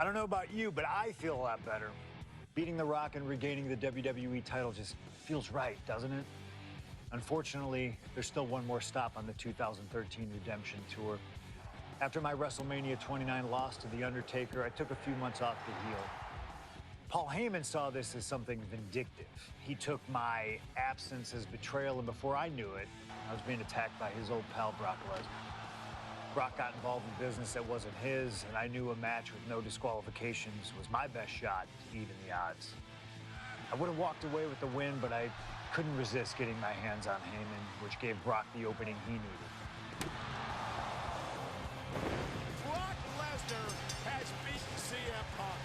I don't know about you, but I feel a lot better. Beating The Rock and regaining the WWE title just feels right, doesn't it? Unfortunately, there's still one more stop on the 2013 Redemption Tour. After my WrestleMania 29 loss to The Undertaker, I took a few months off to heal. Paul Heyman saw this as something vindictive. He took my absence as betrayal, and before I knew it, I was being attacked by his old pal, Brock Lesnar. Brock got involved in business that wasn't his, and I knew a match with no disqualifications was my best shot to even the odds. I would have walked away with the win, but I couldn't resist getting my hands on Heyman, which gave Brock the opening he needed. Brock Lesnar has beaten CM Punk.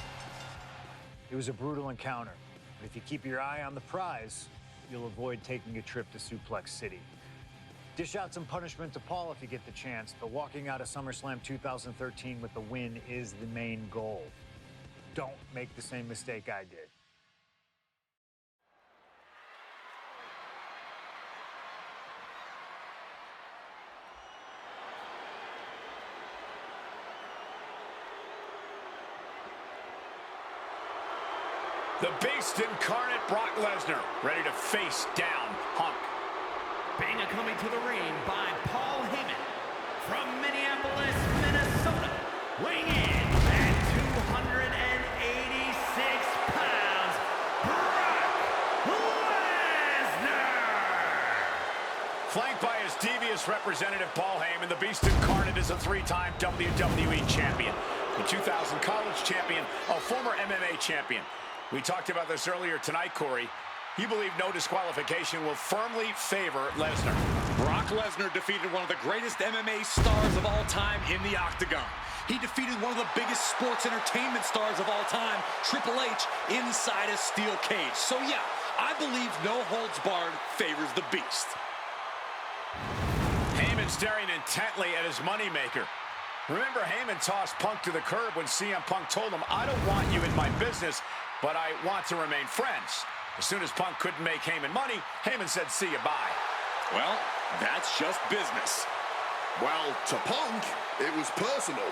It was a brutal encounter, but if you keep your eye on the prize, you'll avoid taking a trip to Suplex City. Dish out some punishment to Paul if you get the chance, but walking out of SummerSlam 2013 with the win is the main goal. Don't make the same mistake I did. The Beast incarnate Brock Lesnar, ready to face down Punk. Banga coming to the ring by Paul Heyman from Minneapolis, Minnesota, weighing in at 286 pounds, Brock Lesnar! Flanked by his devious representative Paul Heyman, the Beast incarnate is a three-time WWE champion, a 2000 college champion, a former MMA champion. We talked about this earlier tonight, Corey. You believe no disqualification will firmly favor Lesnar. Brock Lesnar defeated one of the greatest MMA stars of all time in the octagon. He defeated one of the biggest sports entertainment stars of all time, Triple H, inside a steel cage. So yeah, I believe no holds barred favors the Beast. Heyman staring intently at his moneymaker. Remember, Heyman tossed Punk to the curb when CM Punk told him, "I don't want you in my business, but I want to remain friends." As soon as Punk couldn't make Heyman money, Heyman said, "See you, bye." Well, that's just business. Well, to Punk, it was personal.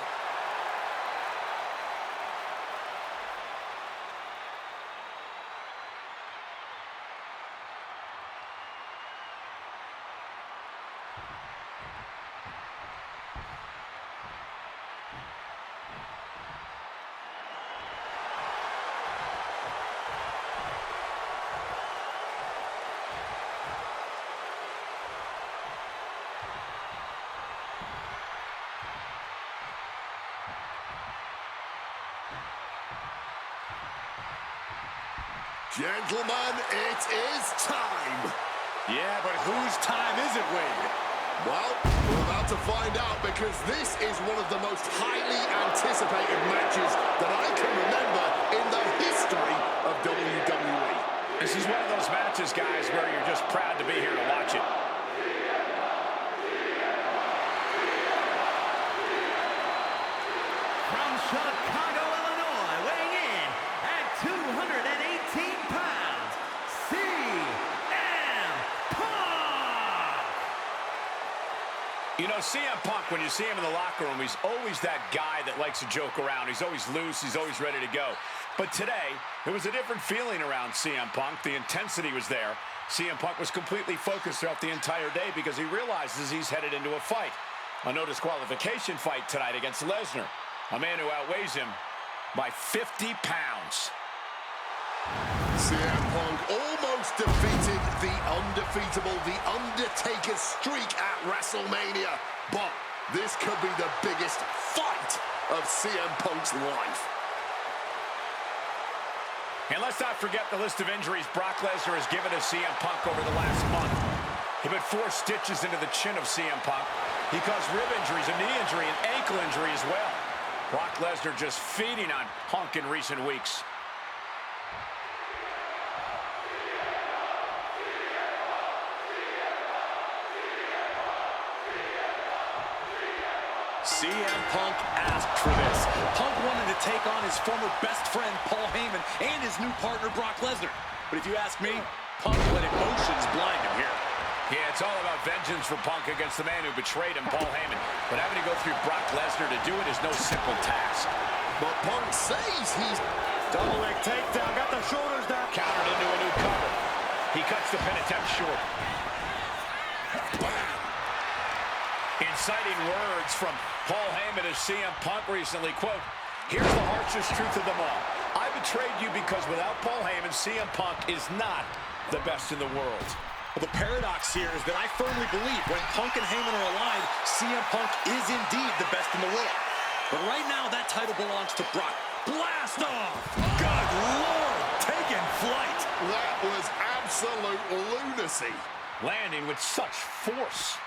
Gentlemen, it is time. Yeah, but whose time is it, Wade? Well, we're about to find out, because this is one of the most highly anticipated matches that I can remember in the history of WWE. This is one of those matches, guys, where you're just proud to be here to watch it. From Chicago, Illinois, weighing in at 218 pounds, CM Punk! You know, CM Punk, when you see him in the locker room, he's always that guy that likes to joke around. He's always loose. He's always ready to go. But today, there was a different feeling around CM Punk. The intensity was there. CM Punk was completely focused throughout the entire day because he realizes he's headed into a fight. A no disqualification fight tonight against Lesnar, a man who outweighs him by 50 pounds. CM Punk almost defeated the undefeatable, the Undertaker's streak at WrestleMania. But this could be the biggest fight of CM Punk's life. And let's not forget the list of injuries Brock Lesnar has given to CM Punk over the last month. He put 4 stitches into the chin of CM Punk. He caused rib injuries, a knee injury, an ankle injury as well. Brock Lesnar just feeding on Punk in recent weeks. CM Punk asked for this. Punk wanted to take on his former best friend, Paul Heyman, and his new partner, Brock Lesnar. But if you ask me, Punk let emotions blind him here. Yeah, it's all about vengeance for Punk against the man who betrayed him, Paul Heyman. But having to go through Brock Lesnar to do it is no simple task. But Punk says he's... Double leg takedown, got the shoulders down. Countered into a new cover. He cuts the pin attempt short. Inciting words from Paul Heyman as CM Punk recently, quote, "Here's the harshest truth of them all. I betrayed you because without Paul Heyman, CM Punk is not the best in the world." Well, the paradox here is that I firmly believe when Punk and Heyman are aligned, CM Punk is indeed the best in the world. But right now, that title belongs to Brock. Blast off! Good Lord! Taking flight! That was absolute lunacy. Landing with such force.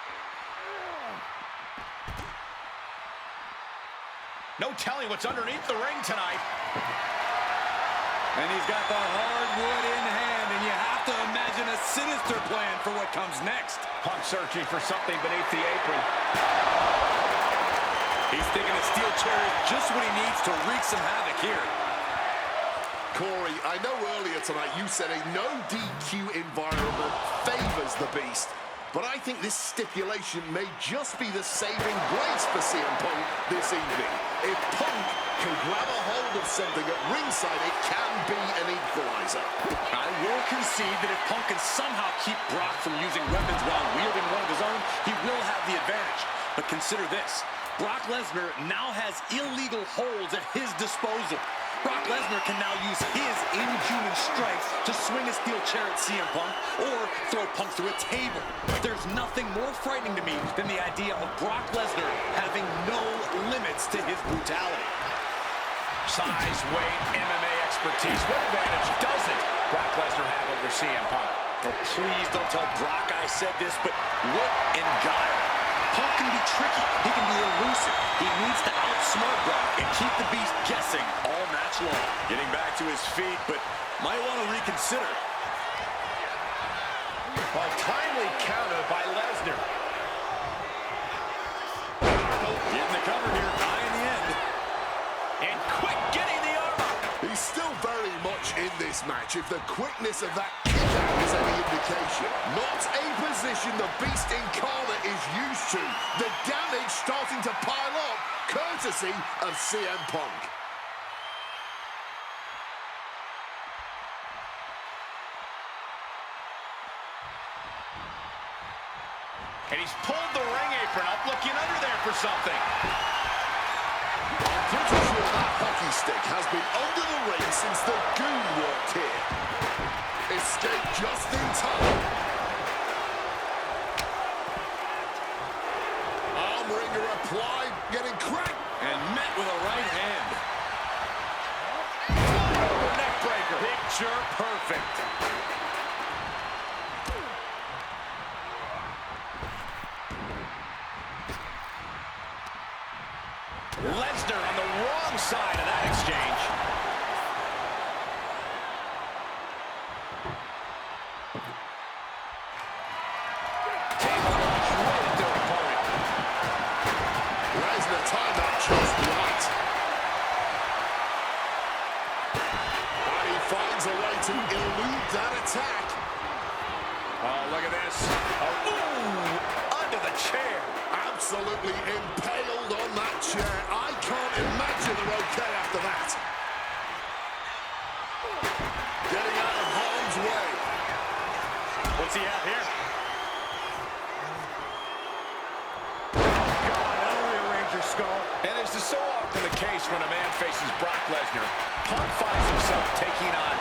No telling what's underneath the ring tonight. And he's got the hardwood in hand, and you have to imagine a sinister plan for what comes next. Punk searching for something beneath the apron. He's thinking a steel chair is just what he needs to wreak some havoc here. Corey, I know earlier tonight you said a no DQ environment favors the Beast, but I think this stipulation may just be the saving grace for CM Punk this evening. If Punk can grab a hold of something at ringside, it can be an equalizer. I will concede that if Punk can somehow keep Brock from using weapons while wielding one of his own, he will have the advantage. But consider this. Brock Lesnar now has illegal holds at his disposal. Brock Lesnar can now use his inhuman strength to swing a steel chair at CM Punk or throw Punk through a table. There's nothing more frightening to me than the idea of Brock Lesnar having no limits to his brutality. Size, weight, MMA expertise. What advantage doesn't Brock Lesnar have over CM Punk? Oh, please don't tell Brock I said this, but wit and guile. Punk can be tricky. He can be elusive. He needs to outsmart Brock and keep the Beast guessing all match long. Getting back to his feet, but might want to reconsider. A timely counter by Lesnar. Getting the cover here, high in the end. And quick getting the arm up. He's still very much in this match, if the quickness of that kick-out is any indication. Not a position the Beast Incarnate is used to. The damage starting to pile up, courtesy of CM Punk. And he's pulled the ring apron up, looking under there for something. I'm pretty sure that hockey stick has been under the ring since the Goon worked here. Escape just in time. Arm wringer applied, getting cracked. And met with a right hand. Neck breaker. Picture perfect. Lesnar on the wrong side of that exchange. Table launch right at their opponent. Lesnar timed that just right. And he finds a way to elude that attack. Oh, look at this. Oh, ooh, under the chair. Absolutely impaled on that chair. I can't imagine they're okay after that. Getting out of harm's way. What's he at here? God, that'll rearrange your skull. And as is so often the case when a man faces Brock Lesnar, Punk finds himself taking on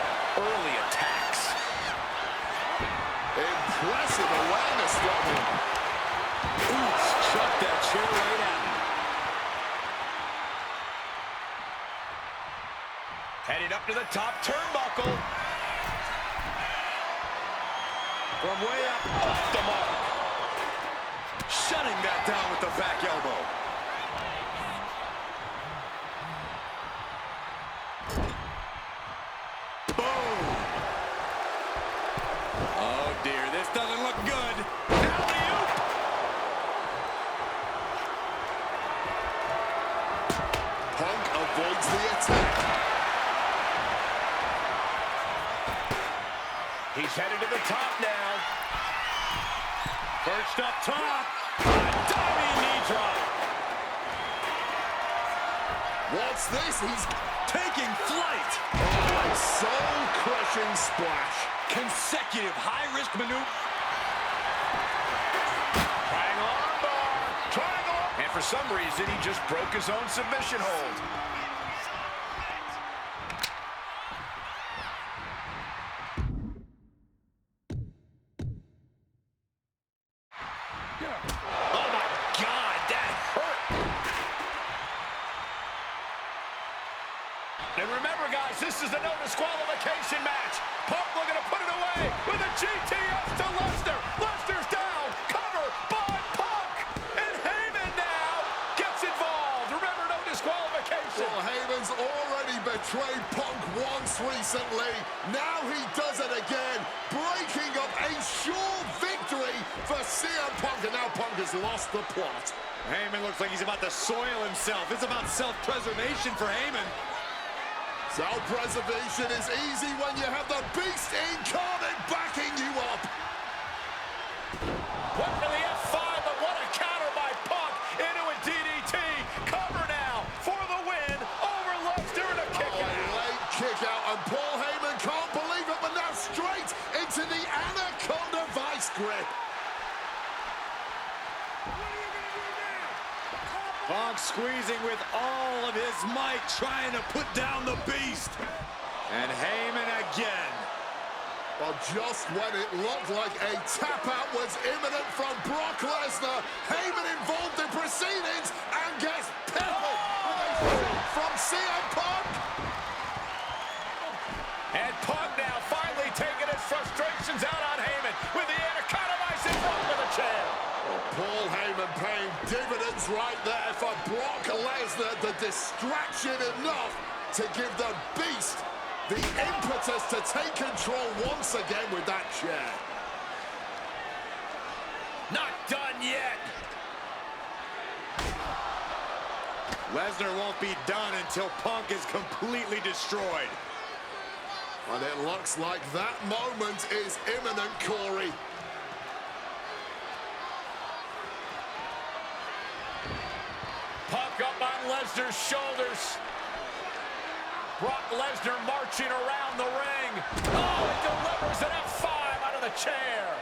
early attacks. Impressive awareness from him. Ooh, chuck that chair right at him. Headed up to the top turnbuckle. From way up, off the mark. Shutting that down with the back elbow. Boom. Oh dear, this doesn't look good. Alley-oop. Punk avoids the attack. He's headed to the top now. Perched up top. A diving knee drop. What's this? He's Taking flight. a soul-crushing splash. Consecutive high-risk maneuver. Triangle. And for some reason, he just broke his own submission hold. Oh my God, that hurt. And remember, guys, this is a no disqualification match. Punk looking to put it away with a GTS to Lesnar. Lesnar's down. Cover by Punk. And Heyman now gets involved. Remember, no disqualification. Well, Heyman's already betrayed Punk once recently. Now he does it again, breaking up a sure victory for CM Punk. And now Punk has lost the plot. Heyman looks like he's about to soil himself. It's about self-preservation for Heyman. Self-preservation is easy when you have the Beast incarnate backing you up. Went for the F5, but what a counter by Punk into a DDT. Cover now for the win over Lesnar and a kick out. A late kick out, and Paul Heyman can't believe it, but now straight into the Anaconda Vice grip. Punk squeezing with all of his might, trying to put down the Beast. And Heyman again. Well, just when it looked like a tap-out was imminent from Brock Lesnar, Heyman involved in proceedings and gets peppered with a shot from CM Punk. And Punk now finally taking his frustrations out on Heyman with the Anaconda Vice in front of the chair. Well, Paul Heyman paying dividends right there for Brock Lesnar. The distraction enough to give the Beast the impetus to take control once again with that chair. Not done yet. Lesnar won't be done until Punk is completely destroyed. And it looks like that moment is imminent, Corey. Punk up on Lesnar's shoulders. Brock Lesnar marching around the ring. Oh, it delivers an F5 out of the chair.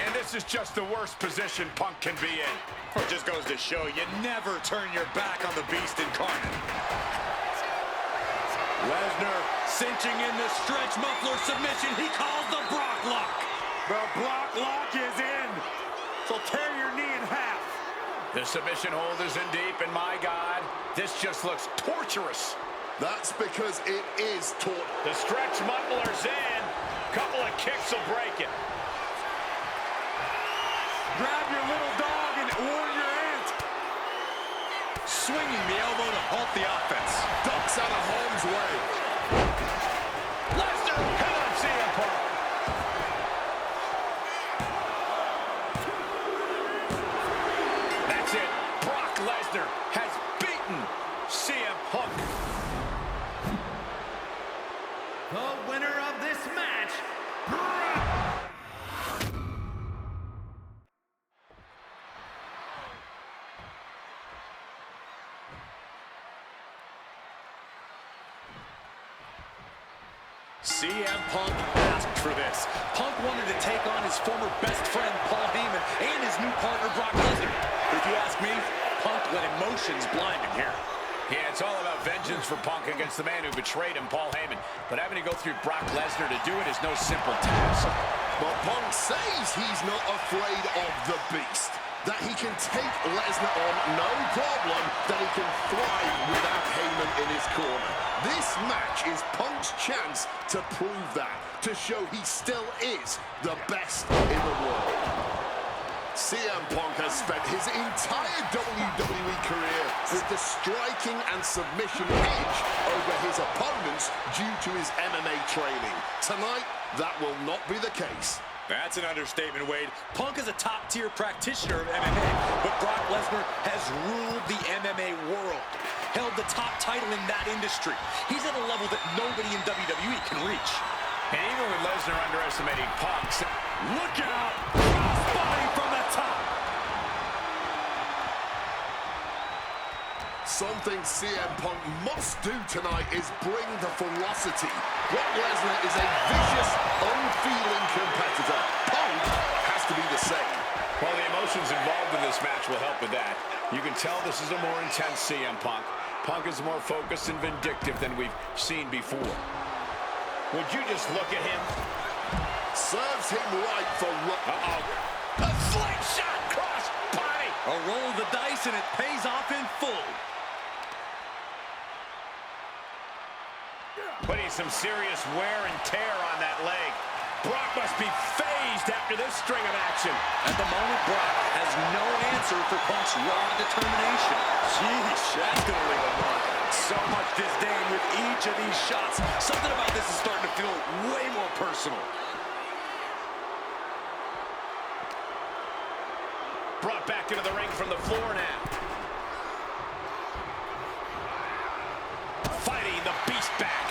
And this is just the worst position Punk can be in. It just goes to show you never turn your back on the Beast incarnate. Lesnar cinching in the stretch muffler submission. He calls the Brock lock. The Brock lock is in. So tear your knee in half. The submission hold is in deep, and my God, this just looks torturous. That's because it is taut. The stretch muffler's in. Couple of kicks will break it. Grab your little dog and warn your aunt. Swinging the elbow to halt the offense. Ducks out of harm's way. Lesnar, come on, CM Punk. That's it. Brock Lesnar has beaten CM Punk. The winner of this match, Brock. CM Punk asked for this. Punk wanted to take on his former best friend, Paul Heyman, and his new partner, Brock Lesnar. But if you ask me, Punk let emotions blind him here. Yeah, it's all about vengeance for Punk against the man who betrayed him, Paul Heyman. But having to go through Brock Lesnar to do it is no simple task. But Punk says he's not afraid of the Beast. That he can take Lesnar on, no problem. That he can thrive without Heyman in his corner. This match is Punk's chance to prove that, to show he still is the best in the world. CM Punk has spent his entire WWE career with the striking and submission edge over his opponents due to his MMA training. Tonight, that will not be the case. That's an understatement, Wade. Punk is a top-tier practitioner of MMA, but Brock Lesnar has ruled the MMA world. held the top title in that industry. He's at a level that nobody in WWE can reach. And even with Lesnar underestimating Punk, look out! Crossbody from the top! Something CM Punk must do tonight is bring the ferocity. Brock Lesnar is a vicious, unfeeling competitor. Punk has to be the same. Well, the emotions involved in this match will help with that. You can tell this is a more intense CM Punk. Punk is more focused and vindictive than we've seen before. Would you just look at him? Serves him right for... A slingshot cross body. A roll of the dice and it pays off in full. Putting some serious wear and tear on that leg. Brock must be phased after this string of action. At the moment, Brock has no answer for Punk's raw determination. Sheesh, that's going to leave a mark. So much disdain with each of these shots. Something about this is starting to feel way more personal. Brought back into the ring from the floor now. Fighting the beast back.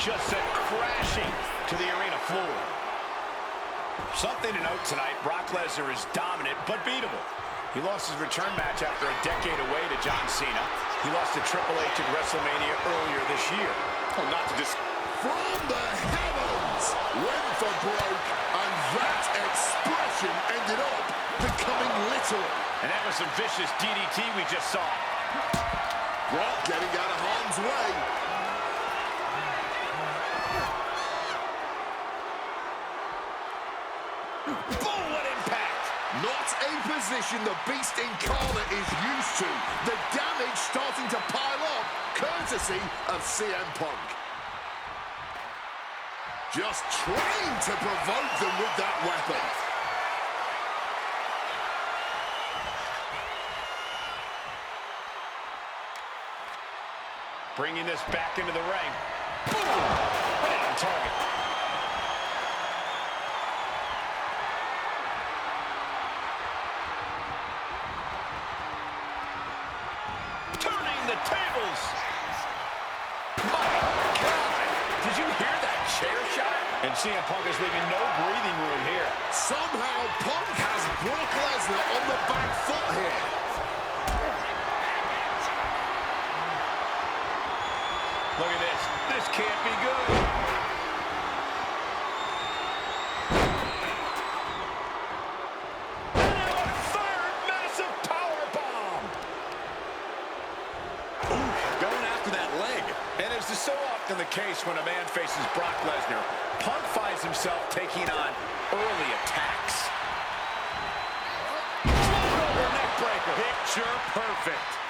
Just sent crashing to the arena floor. Something to note tonight, Brock Lesnar is dominant but beatable. He lost his return match after a decade away to John Cena. He lost to Triple H at WrestleMania earlier this year. Oh, not to just... From the heavens! Went for broke, and that expression ended up becoming literal. And that was some vicious DDT we just saw. Brock getting out of harm's way. Boom, what impact! Not a position the Beast Incarnate is used to. The damage starting to pile up, courtesy of CM Punk. Just trying to provoke them with that weapon. Bringing this back into the ring. Boom! Right on target. Turning the tables. My God! Did you hear that chair shot? And CM Punk is leaving no breathing room here. Somehow Punk has Brock Lesnar on the back foot here. Look at this. This can't be good. And now a third massive powerbomb. Going after that leg. And as is so often the case when a man faces Brock Lesnar, Punk finds himself taking on early attacks. Over neck breaker. Picture perfect.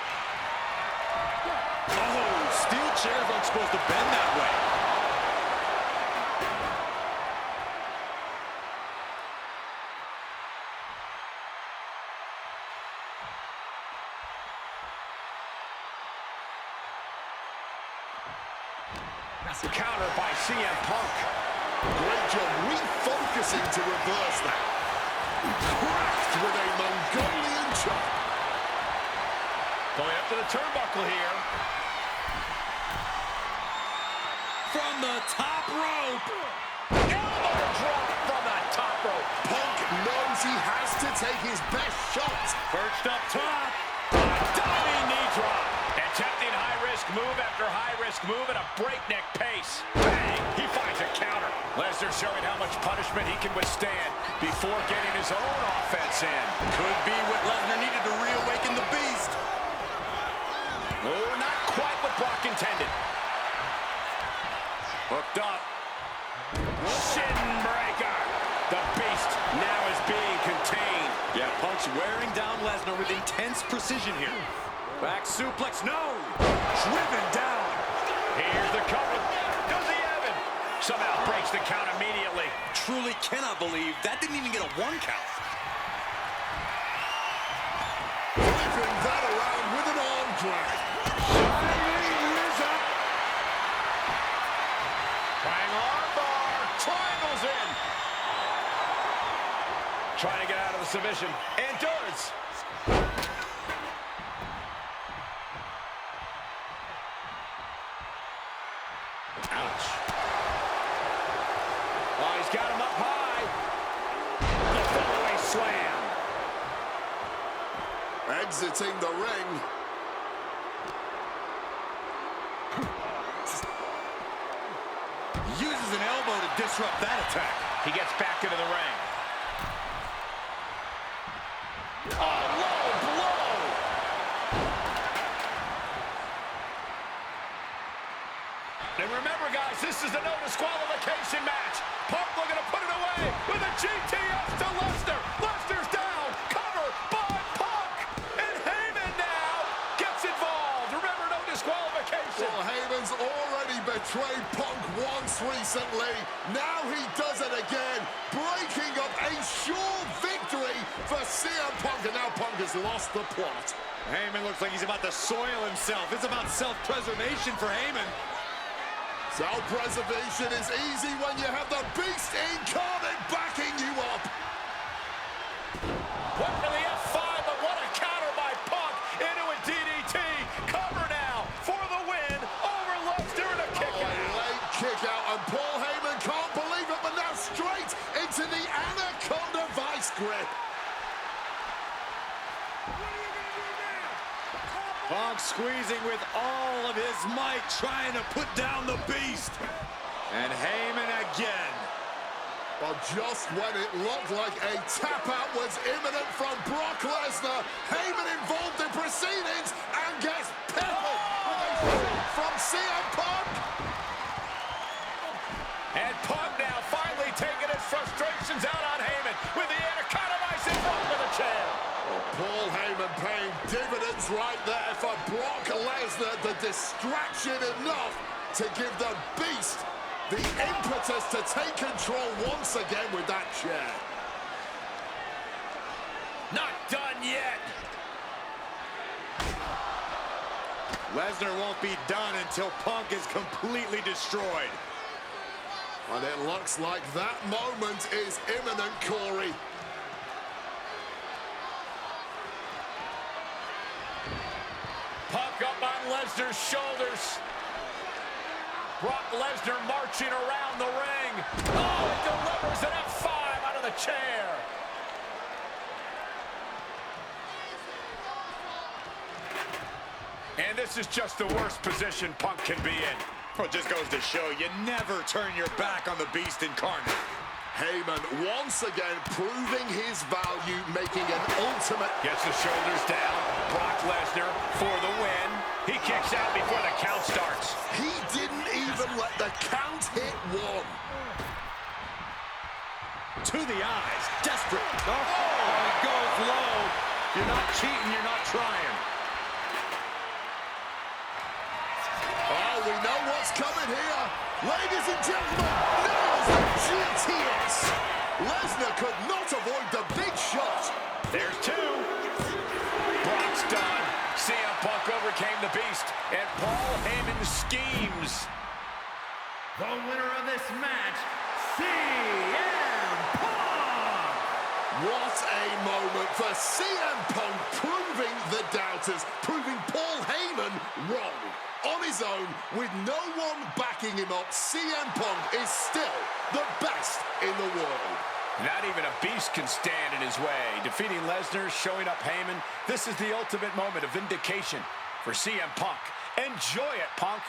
Oh, steel chairs aren't supposed to bend that way. That's a counter by CM Punk. Great job refocusing to reverse that. Cracked with a Mongolian chop. Going up to the turnbuckle here. From the top rope. Elbow drop from the top rope. Punk knows he has to take his best shot. Perched up top. Diving knee drop. Attempting high-risk move after high-risk move at a breakneck pace. Bang! He finds a counter. Lesnar showing how much punishment he can withstand before getting his own offense in. Could be what Lesnar needed to reawaken the beast. Oh, not quite what Brock intended. Hooked up. Shin breaker. The beast now is being contained. Yeah, Punk's wearing down Lesnar with intense precision here. Back suplex, no! Driven down. Here's the cover. Does he have it? Somehow breaks the count immediately. Truly cannot believe that didn't even get a 1 count. Flipping that around with an arm drag. Triangle armbar. Triangles in. Trying to get out of the submission. And does. Exiting the ring. Uses an elbow to disrupt that attack. He gets back into the ring. Oh, low blow. And remember, guys, this is a no disqualification match. Punk looking to put it away with a GTS to Lesnar. Lesnar's down. Cover by Punk. And Heyman now gets involved. Remember, no disqualification. Well, Heyman's already betrayed Punk once recently. Now he does it again, breaking up a sure victory for CM Punk. And now Punk has lost the plot. Heyman looks like he's about to soil himself. It's about self-preservation for Heyman. Self-preservation is easy when you have the Beast incarnate backing you up. Went for the F5, but what a counter by Punk into a DDT. Cover now for the win over Lesnar and a kick out. A late kick out, and Paul Heyman can't believe it, but now straight into the Anaconda Vice grip. Punk squeezing with all of his might, trying to put down the Beast. And Heyman again. But just when it looked like a tap-out was imminent from Brock Lesnar, Heyman involved in proceedings and gets peppered with a shot from CM Punk. And Punk now finally taking his frustrations out on Heyman with the Anaconda Vice in front of the chair. Paul Heyman paying dividends right there for Brock Lesnar. The distraction enough to give the Beast the impetus to take control once again with that chair. Not done yet. Lesnar won't be done until Punk is completely destroyed. And it looks like that moment is imminent, Corey. Punk up on Lesnar's shoulders. Brock Lesnar marching around the ring. Oh, it delivers an F5 out of the chair. And this is just the worst position Punk can be in. Well, it just goes to show you never turn your back on the Beast incarnate. Heyman once again proving his value, making an ultimate... Gets the shoulders down. Brock Lesnar for the win. He kicks out before the count starts. He didn't even let the count hit one. To the eyes, desperate. Oh, he goes low. You're not cheating, you're not trying. Oh, we know what's coming here. Ladies and gentlemen, nails the GTS. Lesnar could not avoid the big shot. There's two. Brock's done. CM Punk overcame the Beast, and Paul Heyman schemes. The winner of this match, CM Punk! What a moment for CM Punk, proving the doubters, proving Paul Heyman wrong. On his own, with no one backing him up, CM Punk is still the best in the world. Not even a Beast can stand in his way. Defeating Lesnar, showing up Heyman. This is the ultimate moment of vindication for CM Punk. Enjoy it, Punk.